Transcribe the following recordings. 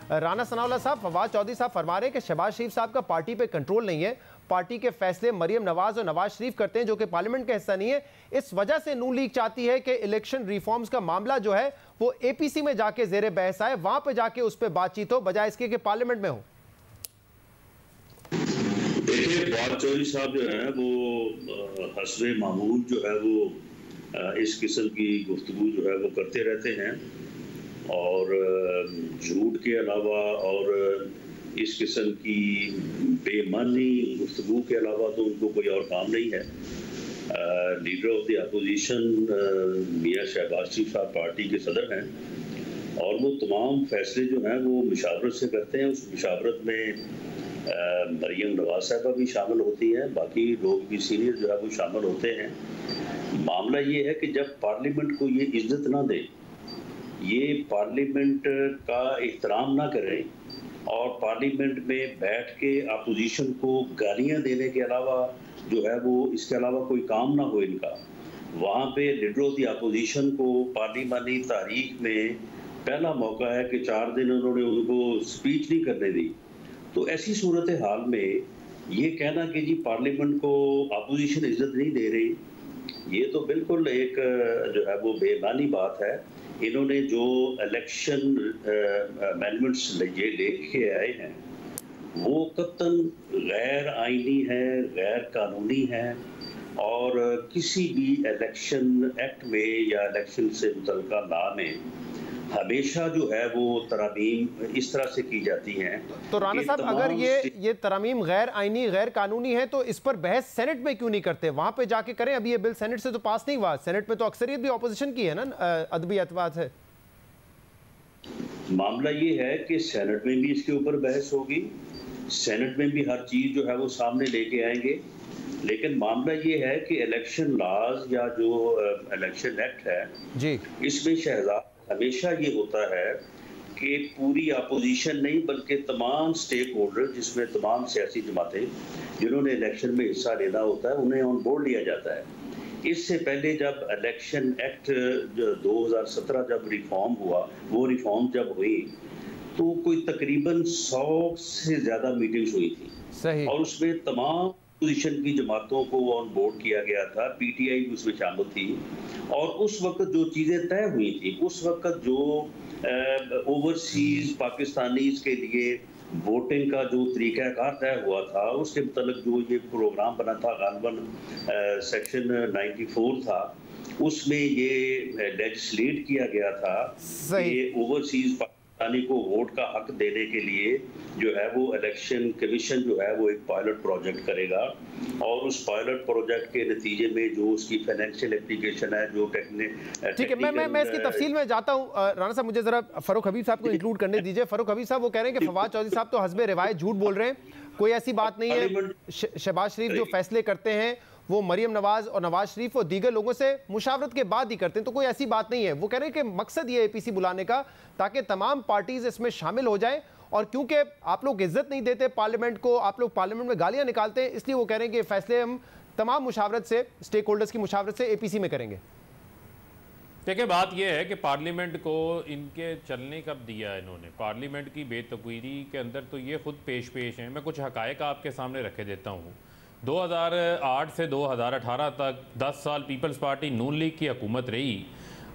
राना सनाउल्लाह साहब, फवाद चौधरी साहब फरमा रहे हैं कि शहबाज शरीफ साहब का पार्टी पे कंट्रोल नहीं है, पार्टी के फैसले मरियम नवाज और नवाज शरीफ करते हैं जो कि पार्लियामेंट का हिस्सा नहीं है। इस वजह से नून लीग चाहती है कि इलेक्शन रिफॉर्म्स का मामला जो है वो एपीसी में जाके जेरे बहस आए, वहां पे जाके उस पर बातचीत हो, बजाय इसके कि पार्लियामेंट में हो। देखिए, फवाद चौधरी साहब जो है वो हस्बे मामूल जो है वो इस किस्म की गुफ्तगू जो है वो करते रहते हैं और झूठ के अलावा और इस किस्म की बेमानी गुफ्तगू के अलावा तो उनको कोई और काम नहीं है। लीडर ऑफ द अपोजिशन मियां शहबाज शरीफ साहब पार्टी के सदर हैं और वो तमाम फैसले जो हैं वो मुशावरत से करते हैं। उस मुशावरत में मरियम नवाज साहबा भी शामिल होती हैं, बाकी लोग भी सीनियर जो है वो शामिल होते हैं। मामला ये है कि जब पार्लियामेंट को ये इज्जत ना दे, ये पार्लियामेंट का एहतराम ना करें और पार्लियामेंट में बैठ के अपोजिशन को गालियां देने के अलावा जो है वो इसके अलावा कोई काम ना हो इनका, वहाँ पे लीडर ऑफ द अपोजिशन को पार्लियामानी तारीख में पहला मौका है कि 4 दिन उन्होंने उनको स्पीच नहीं करने दी। तो ऐसी सूरत हाल में ये कहना कि जी पार्लियामेंट को अपोजिशन इज्जत नहीं दे रही, ये तो बिल्कुल एक जो है वो बेमानी बात है। इन्होंने जो इलेक्शन अमेंडमेंट्स ये लेके आए हैं वो कतन गैर आईनी है, गैर कानूनी है और किसी भी इलेक्शन एक्ट में या इलेक्शन से मुतल्लिका लॉ में हमेशा जो है वो तरामीम इस तरह से की जाती हैं। तो राना साहब, अगर ये तरामीम गैर आईनी गैर कानूनी है तो इस पर बहस सेनेट में क्यों नहीं करते, वहां पे जाके करें। अभी ये बिल सेनेट से तो पास नहीं हुआ, सेनेट में तो अक्सरियत भी ऑपोजिशन की है ना, अदबी एतबार है। मामला ये है कि सेनेट में भी इसके ऊपर बहस होगी, सेनेट में भी हर चीज जो है वो सामने लेके आएंगे, लेकिन मामला ये है कि इलेक्शन लॉज या जो इलेक्शन एक्ट है जी, इसमें शहजाद हमेशा ये होता है कि पूरी अपोजिशन नहीं बल्कि तमाम स्टेक होल्डर, जिसमें तमाम सियासी जमातें जिन्होंने इलेक्शन में हिस्सा लेना होता है, उन्हें ऑन बोर्ड लिया जाता है। इससे पहले जब इलेक्शन एक्ट 2017 जब रिफॉर्म हुआ, वो रिफॉर्म जब हुई तो कोई तकरीबन 100 से ज़्यादा मीटिंग्स हुई थी। सही। और उसमें तमाम पोजीशन की जमातों को ऑन बोर्ड किया गया था, पीटीआई भी उसमें शामिल थी और उस वक्त जो चीज़ें तय हुई थी, उस वक्त जो ओवरसीज पाकिस्तानीज के लिए वोटिंग का जो तरीक़ाकार तय हुआ था, उसके मुताबिक जो ये प्रोग्राम बना था, गालबन सेक्शन 94 था, उसमें ये लेजिस्लेट किया गया था कि ओवरसीज पाकिस्तानी को वोट का हक देने के लिए जो है वो इलेक्शन कमीशन जो है वो एक पायलट प्रोजेक्ट करेगा और उस पायलट प्रोजेक्ट के नतीजे में जो उसकी फाइनेंशियल एप्लीकेशन है, जो ठीक है, मैं इसकी तफसील में जाता हूँ। राना साहब, मुझे जरा फरूक हबीब साहब को इंक्लूड करने दीजिए। फरूक हबीब साहब वो कह रहे हैं कि फवाद चौधरी साहब तो हस्बे रिवायत झूठ बोल रहे हैं, कोई ऐसी बात नहीं है। शहबाज शरीफ जो फैसले करते हैं वो मरियम नवाज और नवाज शरीफ और दीगर लोगों से मुशावरत के बाद ही करते हैं, तो कोई ऐसी बात नहीं है। वो कह रहे हैं कि मकसद ये एपीसी बुलाने का ताकि तमाम पार्टीज इसमें शामिल हो जाएं, और क्योंकि आप लोग इज्जत नहीं देते पार्लियामेंट को, आप लोग पार्लियामेंट में गालियां निकालते हैं, इसलिए वो कह रहे हैं कि फैसले हम तमाम मुशावरत से, स्टेक होल्डर्स की मुशावरत से एपीसी में करेंगे। देखिए, बात यह है कि पार्लियामेंट को इनके चलने कब दिया है इन्होंने। पार्लियामेंट की बेतकवीरी के अंदर तो ये खुद पेश हैं। मैं कुछ हकायक आपके सामने रखे देता हूँ। 2008 से 2018 तक 10 साल पीपल्स पार्टी नून लीग की हुकूमत रही।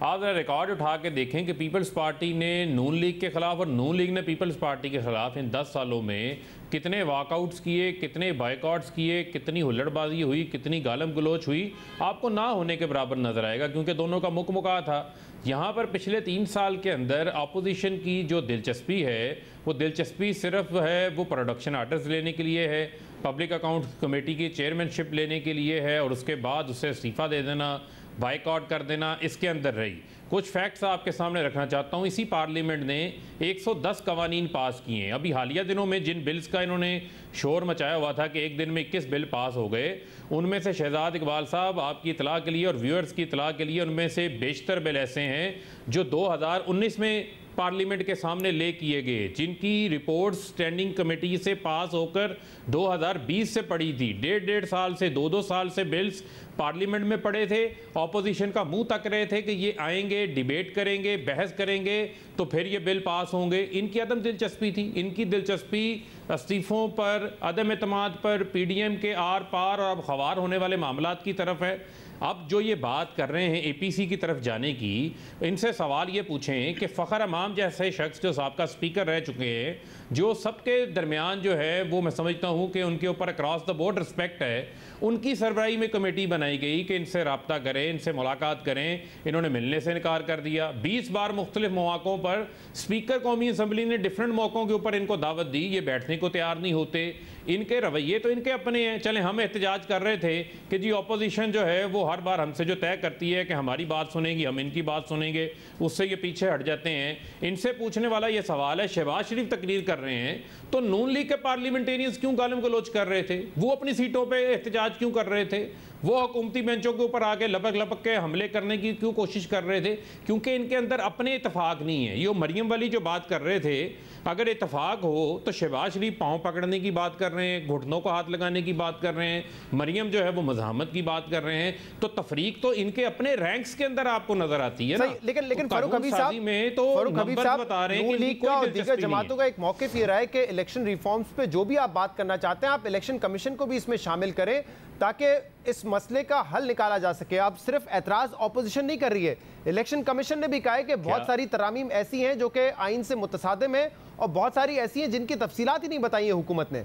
आप रिकॉर्ड उठा के देखें कि पीपल्स पार्टी ने नून लीग के ख़िलाफ़ और नून लीग ने पीपल्स पार्टी के ख़िलाफ़ इन 10 सालों में कितने वॉकआउट्स किए, कितने बाइकआउट्स किए, कितनी हुल्लड़बाजी हुई, कितनी गालम गलोच हुई, आपको ना होने के बराबर नज़र आएगा, क्योंकि दोनों का मुकमुका था। यहाँ पर पिछले 3 साल के अंदर अपोजिशन की जो दिलचस्पी है, वो दिलचस्पी सिर्फ है वो प्रोडक्शन आर्डर्स लेने के लिए है, पब्लिक अकाउंट कमेटी की चेयरमैनशिप लेने के लिए है और उसके बाद उससे इस्तीफ़ा दे देना, बाइकआउट कर देना, इसके अंदर रही। कुछ फैक्ट्स आपके सामने रखना चाहता हूँ। इसी पार्लियामेंट ने 110 कवानीन पास किए हैं। अभी हालिया दिनों में जिन बिल्स का इन्होंने शोर मचाया हुआ था कि एक दिन में 21 बिल पास हो गए, उनमें से शहजाद इकबाल साहब आपकी इतला के लिए और व्यूअर्स की इतला के लिए, उनमें से बेशतर बिल ऐसे हैं जो 2019 में पार्लियामेंट के सामने ले किए गए, जिनकी रिपोर्ट स्टैंडिंग कमेटी से पास होकर 2020 से पड़ी थी। 1.5 साल से 2-2 साल से बिल्स पार्लियामेंट में पड़े थे, ऑपोजिशन का मुंह तक रहे थे कि ये आएंगे, डिबेट करेंगे, बहस करेंगे तो फिर ये बिल पास होंगे। इनकी अदम दिलचस्पी थी, इनकी दिलचस्पी इस्तीफ़ों पर, अदम एतमाद पर, PDM के आर पार और अब खवार होने वाले मामलात की तरफ है। अब जो ये बात कर रहे हैं APC की तरफ जाने की, इनसे सवाल ये पूछें कि फ़खर इमाम जैसे शख्स जो साबका स्पीकर रह चुके हैं, जो सबके दरमियान जो है वो मैं समझता हूँ कि उनके ऊपर अक्रॉस द बोर्ड रिस्पेक्ट है, उनकी सरबराही में कमेटी बनाई गई कि इनसे रब्ता करें, इनसे मुलाकात करें। इन्होंने मिलने से इनकार कर दिया। 20 बार मुख्तलिफ मौक़ों पर स्पीकर कौमी असम्बली ने डिफरेंट मौक़ों के ऊपर इनको दावत दी, ये बैठने को तैयार नहीं होते। इनके रवैये तो इनके अपने हैं। चलें, हम एहतजाज कर रहे थे कि जी अपोजिशन जो है वो हर बार हमसे जो तय करती है कि हमारी बात सुनेगी, हम इनकी बात सुनेंगे, उससे ये पीछे हट जाते हैं। इनसे पूछने वाला ये सवाल है, शहबाज शरीफ तकरीर कर रहे हैं तो नून लीग के पार्लियामेंटेरियंस क्यों गालिम गलोच कर रहे थे? वो अपनी सीटों पे एहतजाज क्यों कर रहे थे? वो हुकूमती बेंचों के ऊपर आके लपक लपक के हमले करने की क्यों कोशिश कर रहे थे? क्योंकि इनके अंदर अपने इतफाक नहीं है। ये मरियम वाली जो बात कर रहे थे, अगर इतफाक हो तो शहबाज शरीफ पाँव पकड़ने की बात कर रहे हैं, घुटनों को हाथ लगाने की बात कर रहे हैं, मरियम जो है वो मज़ाहमत की बात कर रहे हैं, तो तफरीक तो इनके अपने रैंक्स के अंदर आपको नजर आती है ना। लेकिन फारूक हबीब साहब में तो बता रहे हैं कि और दीगर जमातों का एक मौक़िफ़ ये रहा है कि इलेक्शन रिफॉर्म्स पे जो भी आप बात करना चाहते हैं, आप इलेक्शन कमीशन को भी इसमें शामिल करें ताकि इस मसले का हल निकाला जा सके। आप सिर्फ एतराज़ ऑपोजिशन नहीं कर रही है, इलेक्शन कमीशन ने भी कहा है कि बहुत सारी तरामीम ऐसी हैं जो कि आइन से मुतसादिम है और बहुत सारी ऐसी हैं जिनकी तफसीलात ही नहीं बताई है हुकूमत ने।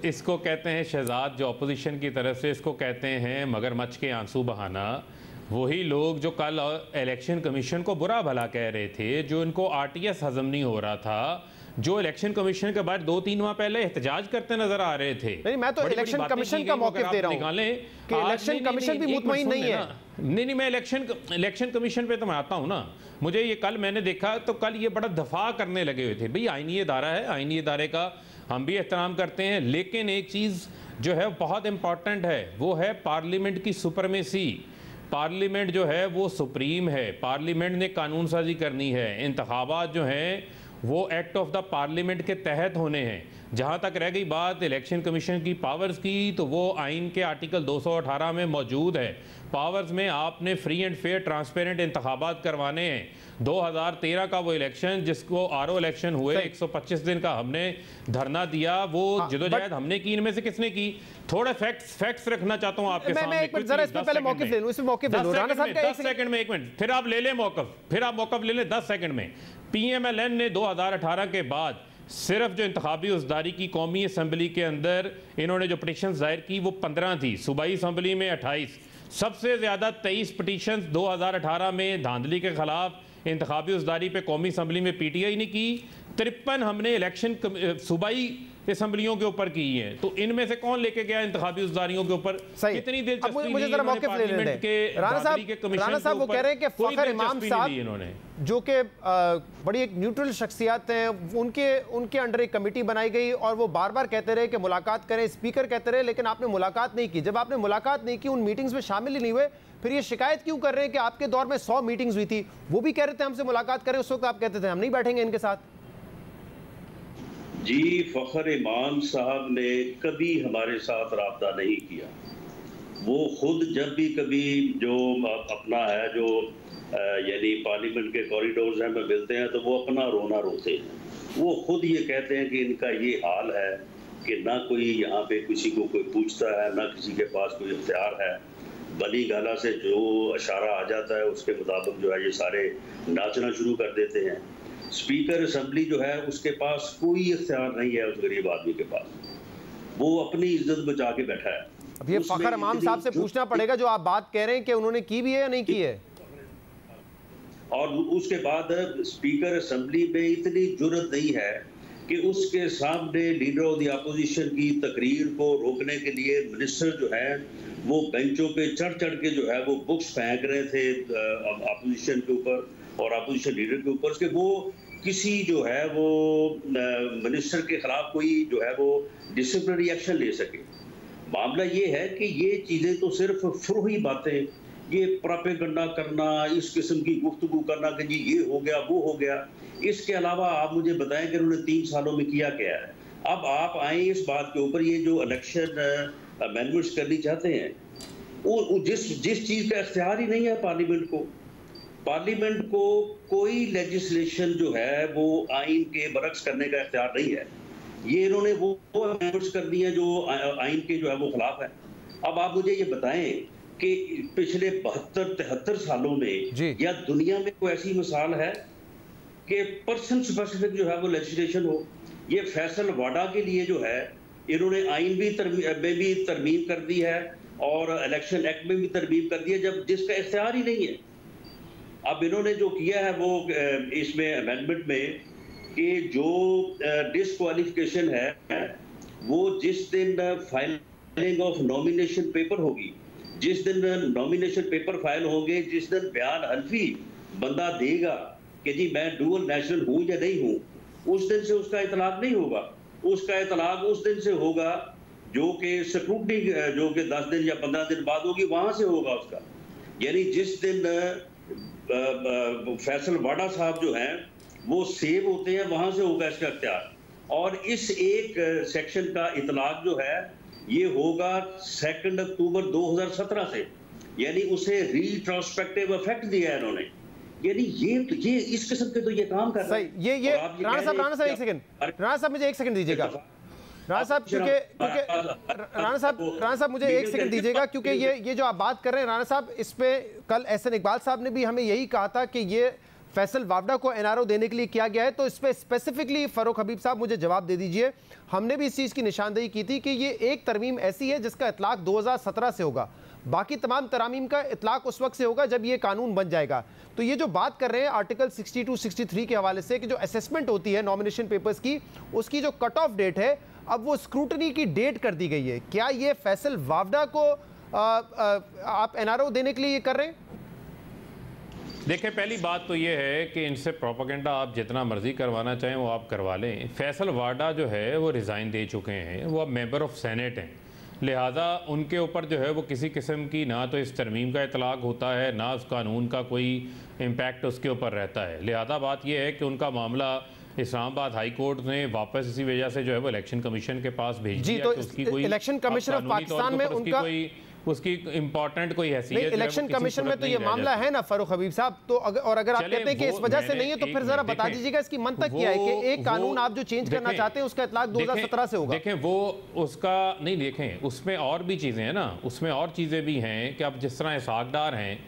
इसको कहते हैं शहजाद, जो अपोजिशन की तरफ से इसको कहते हैं मगरमच्छ के आंसू बहाना। वही लोग जो कल इलेक्शन कमीशन को बुरा भला कह रहे थे, जो इनको RTS हजम नहीं हो रहा था, जो इलेक्शन कमीशन के बाद 2-3 माह पहले एहतजाज करते नजर आ रहे थे। नहीं, मैं तो इलेक्शन कमीशन का मौक़िफ़ दे रहा हूं कि इलेक्शन कमीशन भी मुतमईन नहीं है। नहीं, मैं इलेक्शन कमीशन पे तो मैं आता हूं ना। मुझे ये कल मैंने देखा तो कल ये बड़ा दफा करने लगे हुए थे, भाई आईनी इदारा है, आईनी इदारे का हम भी एहतराम करते हैं, लेकिन एक चीज़ जो है बहुत इंपॉर्टेंट है, वो है पार्लियामेंट की सुपरमेसी। पार्लियामेंट जो है वो सुप्रीम है, पार्लियामेंट ने कानून साजी करनी है। इंतखाबात जो हैं वो एक्ट ऑफ द पार्लियामेंट के तहत होने हैं। जहाँ तक रह गई बात इलेक्शन कमीशन की पावर्स की, तो वो आइन के आर्टिकल 218 में मौजूद है। पावर्स में आपने फ्री एंड फेयर ट्रांसपेरेंट इंतखाबात करवाने हैं। 2013 का वो इलेक्शन जिसको RO इलेक्शन हुए, 125 दिन का हमने धरना दिया, वो जदोजहद हमने की। इनमें से किसने की? थोड़ा फैक्ट्स रखना चाहता हूँ आपके सामने। एक मिनट, जरा इसमें पहले मौक़िफ़ ले लूं, इसमें मौक़िफ़ ले लूं। राणा साहब का 10 सेकंड में, 1 मिनट, फिर आप ले लें मौक़िफ़, फिर आप मौक़िफ़ ले लें 10 सेकंड में। PMLN ने 2018 के बाद सिर्फ जो इंतखाबी उसदारी की कौमी असम्बली के अंदर इन्होंने जो पटिशन दायर की वो 15 थी, सूबाई असम्बली में 28। सबसे ज़्यादा 23 पटिशन 2018 में धांधली के खिलाफ इंतखाबी उसदारी पे कौमी असम्बली में PTI ने की। 53 हमने इलेक्शन सूबाई असम्बलियों के ऊपर की है। तो इनमें से कौन लेके गया इंतखाबी उसदारियों के ऊपर? कितनी दिलचस्पी मुझे जरा मौक़िफ़ ले लेने दें। राणा साहब वो कह रहे हैं कि फ़खर इमाम साहब इन्होंने जो कि बड़ी एक न्यूट्रल शख्सियत हैं, उनके अंडर एक कमेटी बनाई गई और वो बार बार कहते रहे कि मुलाकात करें, स्पीकर कहते रहे, लेकिन आपने मुलाकात नहीं की। जब आपने मुलाकात नहीं की, उन मीटिंग्स में शामिल ही नहीं हुए, फिर ये शिकायत क्यों कर रहे हैं कि आपके दौर में 100 मीटिंग्स हुई थी? वो भी कह रहे थे हमसे मुलाकात करें, उस वक्त आप कहते थे हम नहीं बैठेंगे इनके साथ। जी, फ़खर इमाम साहब ने कभी हमारे साथ राब्ता नहीं किया। वो खुद जब भी कभी जो अपना है जो यानी पार्लियामेंट के कॉरिडोर्स हैं में मिलते हैं तो वो अपना रोना रोते हैं। वो खुद ये कहते हैं कि इनका ये हाल है कि ना कोई यहाँ पे किसी को कोई पूछता है, ना किसी के पास कोई इख्तियार है। बनी गाला से जो इशारा आ जाता है उसके मुताबिक जो है ये सारे नाचना शुरू कर देते हैं। स्पीकर असम्बली जो है उसके पास कोई इख्तियार नहीं है उस गरीब आदमी के पास, वो अपनी इज्जत बचा के बैठा है। अब ये फ़खर इमाम साहब से पूछना पड़ेगा जो आप बात कह रहे हैं कि उन्होंने की भी है या नहीं की है। और उसके बाद स्पीकर असम्बली में इतनी जुर्रत नहीं है कि उसके सामने लीडर ऑफ द अपोजिशन की तकरीर को रोकने के लिए मिनिस्टर जो है वो बेंचों पे चढ़ के जो है वो बुक्स फेंक रहे थे अपोजिशन के ऊपर और अपोजिशन लीडर के ऊपर, कि वो किसी जो है वो मिनिस्टर के खिलाफ कोई जो है वो डिसिप्लिनरी एक्शन ले सके। मामला ये है कि ये चीज़ें तो सिर्फ फुरही बातें ये प्रोपेगेंडा करना, इस किस्म की गुफ्तगू करना कि जी ये हो गया वो हो गया, इसके अलावा आप मुझे बताएं कि उन्होंने 3 सालों में किया क्या है। अब आप आए इस बात के ऊपर, ये जो इलेक्शन अमेंडमेंट्स करनी चाहते हैं, वो जिस चीज का इख्तियार ही नहीं है पार्लियामेंट को कोई लेजिस्लेशन जो है वो आइन के बरक्स करने का इख्तियार नहीं है। ये इन्होंने वो अमेंडमेंट्स कर दी हैं जो आइन के जो है वो खिलाफ है। अब आप मुझे ये बताएं कि पिछले 72-73 सालों में या दुनिया में कोई ऐसी मिसाल है कि पर्सन स्पेसिफिक जो है वो लेजिस्लेशन हो। ये फैसल वाडा के लिए जो है इन्होंने आइन भी तरमीम कर दी है और इलेक्शन एक्ट में भी तरमीम कर दी है, जब जिसका इख्तियार ही नहीं है। अब इन्होंने जो किया है वो इसमें अमेंडमेंट में कि जो डिस्क्वालिफिकेशन है वो जिस दिन फाइलिंग ऑफ नॉमिनेशन पेपर होगी, जिस दिन नॉमिनेशन पेपर फाइल होंगे, जिस दिन बयान हल्फी बंदा देगा कि जी मैं डुअल नेशनल हूं या नहीं हूं, उस दिन से उसका इतलाक नहीं होगा। उसका इतलाक उस दिन से होगा जो कि स्क्रूटनी जो कि 10 दिन या 15 दिन बाद होगी, वहां से होगा उसका। यानी जिस दिन फैसल वाडा साहब जो हैं वो सेव होते हैं, वहां से होगा इसका इख्तियार। और इस एक सेक्शन का इतलाक जो है ये होगा 2 अक्टूबर 2017 से, यानी उसे रिट्रोस्पेक्टिव इफेक्ट दिया है इन्होंने। यानी ये इस किस्म के तो ये काम कर रहे हैं। ये राणा साहब एक सेकंड, राणा साहब मुझे 1 सेकंड दीजिएगा। राणा साहब क्योंकि राणा साहब मुझे 1 सेकंड दीजिएगा, क्योंकि ये जो आप बात कर रहे हैं राणा साहब, इस पे कल एहसन इकबाल साहब ने भी हमें यही कहा था कि ये फैसल वावडा को एनआरओ देने के लिए किया गया है। तो इस पे स्पेसिफिकली फरूक हबीब साहब मुझे जवाब दे दीजिए। हमने भी इस चीज़ की निशानदेही की थी कि ये एक तरमीम ऐसी है जिसका इतलाक 2017 से होगा, बाकी तमाम तरामीम का इतलाक उस वक्त से होगा जब ये कानून बन जाएगा। तो ये जो बात कर रहे हैं आर्टिकल 62-63 के हवाले से कि जो असेसमेंट होती है नॉमिनेशन पेपर्स की, उसकी जो कट ऑफ डेट है अब वो स्क्रूटनी की डेट कर दी गई है। क्या ये फैसल वावडा को आप एनआरओ देने के लिए ये कर रहे हैं? देखिए, पहली बात तो ये है कि इनसे प्रोपेगेंडा आप जितना मर्जी करवाना चाहें वो आप करवा लें। फैसल वाडा जो है वो रिज़ाइन दे चुके हैं, वो अब मेंबर ऑफ सेनेट हैं, लिहाजा उनके ऊपर जो है वो किसी किस्म की ना तो इस तरमीम का इतलाक होता है, ना उस कानून का कोई इम्पैक्ट उसके ऊपर रहता है। लिहाजा बात यह है कि उनका मामला इस्लामाबाद हाई कोर्ट ने वापस इसी वजह से जो है वो इलेक्शन कमिशन के पास भेज दिया। तो उसकी कोई इलेक्शन कमीशन ऑफ पाकिस्तान में उनका उसकी इंपॉर्टेंट कोई हैसियत इलेक्शन कमीशन में तो ये मामला है ना फरूक हबीब साहब। तो अगर आप कहते हैं कि इस वजह से नहीं है तो फिर जरा बता दीजिएगा इसकी मंतक क्या है कि एक कानून आप जो चेंज करना चाहते हैं उसका इतलाक 2017 से होगा। देखें वो उसका नहीं, देखें उसमें और भी चीजें हैं ना, उसमें और चीजें भी हैं कि अब जिस तरह इसाकदार हैं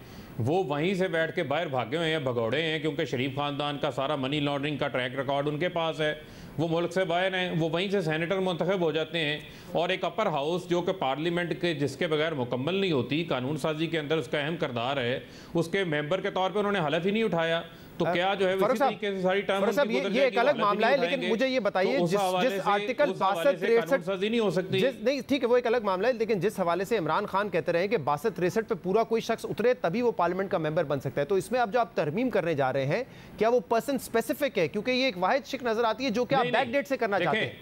वो वहीं से बैठ के बाहर भागे हुए हैं, भगौड़े हैं, क्योंकि शरीफ खानदान का सारा मनी लॉन्ड्रिंग का ट्रैक रिकॉर्ड उनके पास है, वो मुल्क से बाहर हैं, वो वहीं से सेनेटर मुंतखब हो जाते हैं। और एक अपर हाउस जो कि पार्लियामेंट के जिसके बगैर मुकम्मल नहीं होती, कानून साजी के अंदर उसका अहम किरदार है, उसके मेंबर के तौर पर उन्होंने हलफ ही नहीं उठाया। तो क्या जो है इसी तरीके से सारी टर्म ये एक अलग मामला है, लेकिन मुझे ये बताइए जिस आर्टिकल 62-63 नहीं हो सकती, नहीं ठीक है वो एक अलग मामला है, लेकिन जिस हवाले से इमरान खान कहते रहे कि 62-63 पे पूरा कोई शख्स उतरे तभी वो पार्लियामेंट का मेंबर बन सकता है, तो इसमें अब जो आप तरमीम करने जा रहे हैं क्या वो पर्सन स्पेसिफिक है? क्योंकि ये एक वाहिद शिक नजर आती है जो कि आप बैकडेट से करना चाहते हैं।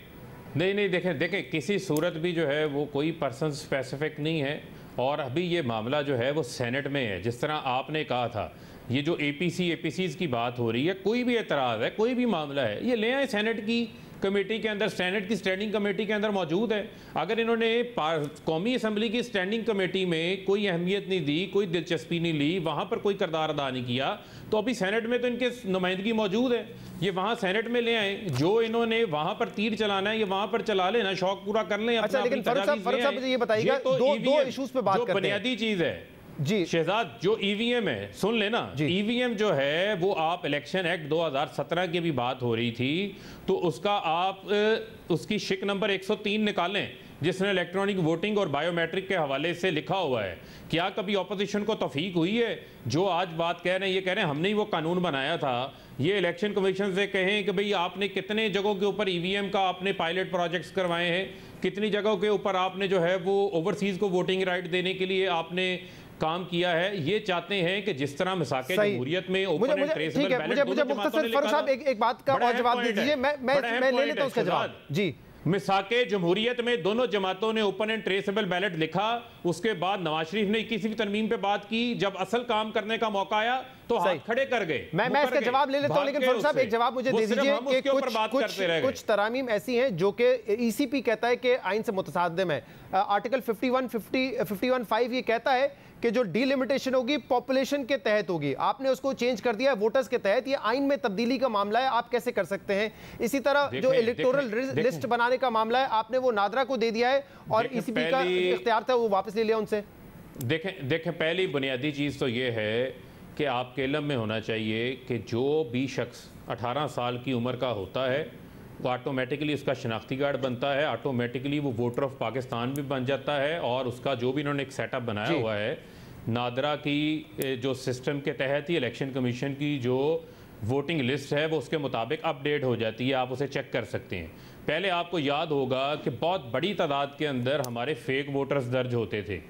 नहीं, देखें किसी सूरत भी जो है वो कोई पर्सन स्पेसिफिक नहीं है। और अभी ये मामला जो है वो सेनेट में है। जिस तरह आपने कहा था, ये जो APCs की बात हो रही है, कोई भी एतराज़ है, कोई भी मामला है, ये ले आए सेनेट की कमेटी के अंदर, सेनेट की स्टैंडिंग कमेटी के अंदर मौजूद है। अगर इन्होंने कौमी असम्बली की स्टैंडिंग कमेटी में कोई अहमियत नहीं दी, कोई दिलचस्पी नहीं ली, वहाँ पर कोई किरदार अदा नहीं किया, तो अभी सेनेट में तो इनके नुमाइंदगी मौजूद है, ये वहाँ सेनेट में ले आए। जो इन्होंने वहाँ पर तीर चलाना है ये वहाँ पर चला लेना, शौक पूरा कर लें। अच्छा, लेकिन फरूक साहब मुझे ये बताइएगा, दो इश्यूज पे बात करते हैं। बुनियादी चीज़ है जी शहजाद, जो EVM है, सुन लेना, EVM जो है वो आप इलेक्शन एक्ट 2017 की भी बात हो रही थी, तो उसका आप उसकी शिक नंबर 103 निकालें जिसने इलेक्ट्रॉनिक वोटिंग और बायोमेट्रिक के हवाले से लिखा हुआ है। क्या कभी ऑपोजिशन को तौफीक हुई है? जो आज बात कह रहे हैं, ये कह रहे हैं हमने ही वो कानून बनाया था। ये इलेक्शन कमीशन से कहें कि भाई आपने कितने जगहों के ऊपर EVM का आपने पायलट प्रोजेक्ट्स करवाए हैं, कितनी जगहों के ऊपर आपने जो है वो ओवरसीज को वोटिंग राइट देने के लिए आपने काम किया है। ये चाहते हैं कि जिस तरह मिसाके जमहूरियत में ओपन एंड ट्रेसेबल बैलेट, मुझे मुख्तसर फरूक साहब एक बात का और जवाब दे दीजिए, मैं ले लेता हूं उसका जवाब। जी मिसाके जमहूरियत में दोनों जमातों ने ओपन एंड ट्रेसेबल बैलेट लिखा, उसके बाद नवाज शरीफ ने 21वीं तरमीम पे बात की, जब असल काम करने का मौका आया तो हाथ खड़े कर गए। मैं इसका जवाब ले लेता हूं, लेकिन फारूक साहब एक जवाब मुझे दे दीजिए कि कुछ तरामीम ऐसी हैं जो कि ईसीपी कहता है कि आइन से मुतसादिम है। आर्टिकल 51(5) ये कहता है कि जो डिलिमिटेशन होगी पॉपुलेशन के तहत होगी, आपने उसको चेंज कर दिया है वोटर्स के तहत। ये आइन में तब्दीली का मामला है, आप कैसे कर सकते हैं? इसी तरह जो इलेक्टोरल लिस्ट बनाने का मामला है, आपने वो नादरा को दे दिया है और ईसीपी का इख्तियार था वो वापस ले लिया उनसे। देखें पहली बुनियादी चीज़ तो ये है कि आपके इल्म में होना चाहिए कि जो भी शख्स 18 साल की उम्र का होता है वो ऑटोमेटिकली उसका शनाख्ती कार्ड बनता है, ऑटोमेटिकली वो वोटर ऑफ पाकिस्तान भी बन जाता है, और उसका जो भी इन्होंने एक सेटअप बनाया हुआ है नादरा की जो सिस्टम के तहत ही इलेक्शन कमीशन की जो वोटिंग लिस्ट है वो उसके मुताबिक अपडेट हो जाती है, आप उसे चेक कर सकते हैं। पहले आपको याद होगा कि बहुत बड़ी तादाद के अंदर हमारे फेक वोटर्स दर्ज होते थे।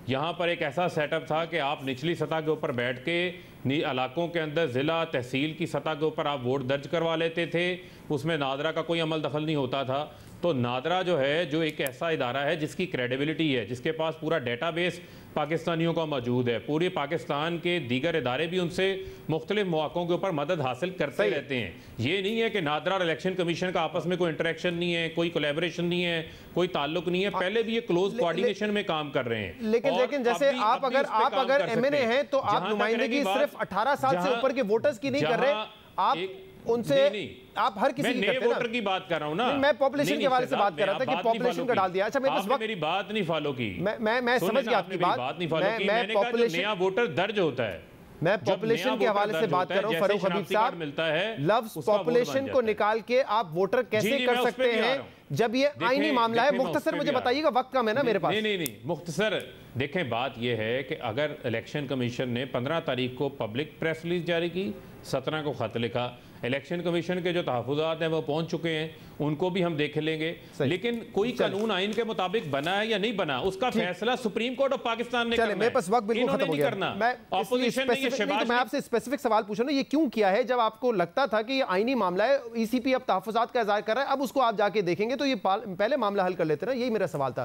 यहाँ पर एक ऐसा सेटअप था कि आप निचली सतह के ऊपर बैठ के इलाकों के अंदर ज़िला तहसील की सतह के ऊपर आप वोट दर्ज करवा लेते थे, उसमें नादरा का कोई अमल दखल नहीं होता था। तो नादरा जो है जो एक ऐसा इदारा है जिसकी क्रेडिबिलिटी है, जिसके पास पूरा डेटाबेस पाकिस्तानियों का मौजूद है, पूरे पाकिस्तान के दीगर इदारे भी उनसे मुख्तलिफ मौक़ों के ऊपर मदद हासिल करते रहते हैं। ये नहीं है कि नादरा और इलेक्शन कमीशन का आपस में कोई इंटरेक्शन नहीं है, कोई कोलैबोरेशन नहीं है, कोई ताल्लुक नहीं है, पहले भी ये क्लोज कोऑर्डिनेशन में काम कर रहे हैं। लेकिन जैसे आप अगर एमएनए हैं तो आप नुमाइंदगी सिर्फ 18 साल से ऊपर के वोटर्स की नहीं कर रहे, आप उनसे आप हर किसी की करते हैं। वोटर की बात कर रहा हूं ना, मैं पॉपुलेशन के हवाले से बात कर रहा था कि पॉपुलेशन का डाल दिया। अच्छा मेरे पास वक्त, मेरी बात नहीं फॉलो की। मैं समझ गया आपकी बात नहीं फॉलो की। मैंने कहा जो नया वोटर दर्ज होता है, मैं पॉपुलेशन के हवाले से बात कर रहा हूं। फरूक हबीब साहब मिलता है लफ्ज पॉपुलेशन को निकाल के आप वोटर कैसे कर सकते हैं जब ये आईनी मामला है? मुख्तसर मुझे बताइएगा, वक्त कम है ना मेरे पास। नहीं मुख्तसर देखें, बात यह है कि अगर इलेक्शन कमीशन ने 15 तारीख को पब्लिक प्रेस रिलीज जारी की, 17 को खत लिखा, इलेक्शन कमीशन के जो तहफ़्फ़ुज़ात हैं वो पहुंच चुके हैं, उनको भी हम देख लेंगे। लेकिन कोई कानून आइन के मुताबिक बना है या नहीं बना, उसका फैसला सुप्रीम कोर्ट ऑफ पाकिस्तान ने करना है। मेरे पास वक्त बिल्कुल खत्म हो गया। मैं आपसे स्पेसिफिक सवाल पूछ रहा हूं, ये क्यों किया है जब आपको लगता था कि ये आईनी मामला है, ईसीपी अब तहफ़्फ़ुज़ात का इज़हार कर रहा है, अब उसको आप जाके देखेंगे तो ये पहले मामला हल कर लेते ना? यही मेरा सवाल था।